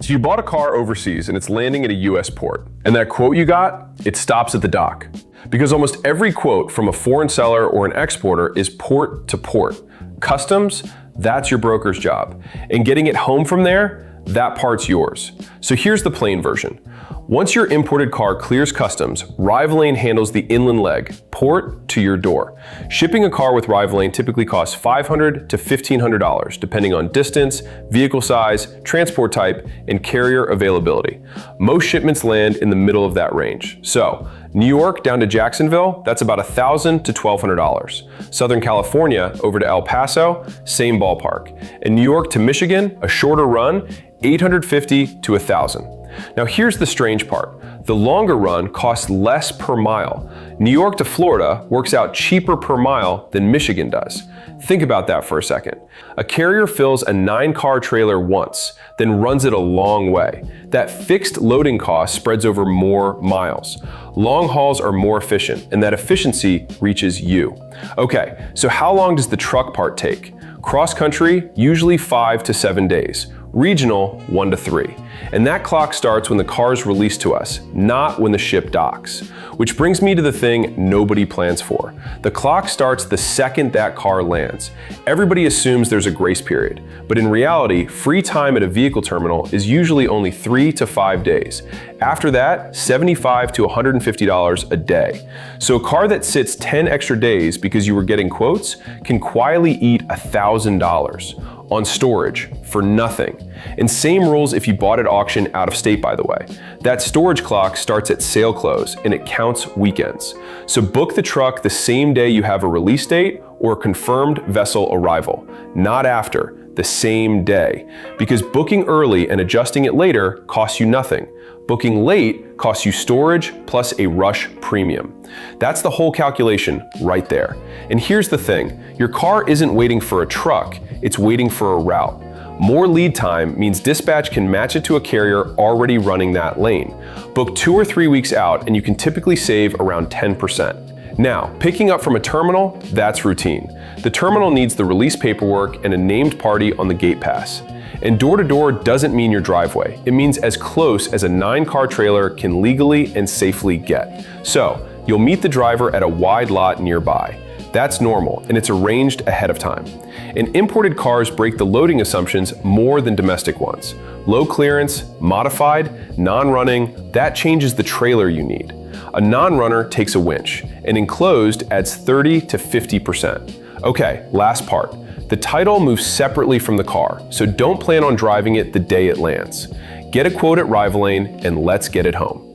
So you bought a car overseas and it's landing at a US port, and that quote you got, it stops at the dock. Because almost every quote from a foreign seller or an exporter is port to port. Customs, that's your broker's job. And getting it home from there, that part's yours. So here's the plain version. Once your imported car clears customs, Rivalane handles the inland leg, port to your door. Shipping a car with Rivalane typically costs $500 to $1,500, depending on distance, vehicle size, transport type, and carrier availability. Most shipments land in the middle of that range. So, New York down to Jacksonville, that's about $1,000 to $1,200. Southern California over to El Paso, same ballpark. And New York to Michigan, a shorter run, $850 to $1,000. Now here's the strange part. The longer run costs less per mile. New York to Florida works out cheaper per mile than Michigan does. Think about that for a second. A carrier fills a 9-car trailer once, then runs it a long way. That fixed loading cost spreads over more miles. Long hauls are more efficient, and that efficiency reaches you. Okay, so how long does the truck part take? Cross country, usually 5 to 7 days. Regional, 1 to 3. And that clock starts when the car is released to us, not when the ship docks. Which brings me to the thing nobody plans for. The clock starts the second that car lands. Everybody assumes there's a grace period, but in reality, free time at a vehicle terminal is usually only 3 to 5 days. After that, $75 to $150 a day. So a car that sits 10 extra days because you were getting quotes can quietly eat $1,000 on storage for nothing. And same rules if you bought at auction out of state, by the way. That storage clock starts at sale close and it counts weekends. So book the truck the same day you have a release date or confirmed vessel arrival, not after, the same day. Because booking early and adjusting it later costs you nothing. Booking late costs you storage plus a rush premium. That's the whole calculation right there. And here's the thing, your car isn't waiting for a truck, it's waiting for a route. More lead time means dispatch can match it to a carrier already running that lane. Book 2 or 3 weeks out and you can typically save around 10%. Now, picking up from a terminal, that's routine. The terminal needs the release paperwork and a named party on the gate pass. And door-to-door doesn't mean your driveway. It means as close as a 9-car trailer can legally and safely get. So, you'll meet the driver at a wide lot nearby. That's normal, and it's arranged ahead of time. And imported cars break the loading assumptions more than domestic ones. Low clearance, modified, non-running, that changes the trailer you need. A non-runner takes a winch, and enclosed adds 30 to 50%. Okay, last part. The title moves separately from the car, so don't plan on driving it the day it lands. Get a quote at Rivalane and let's get it home.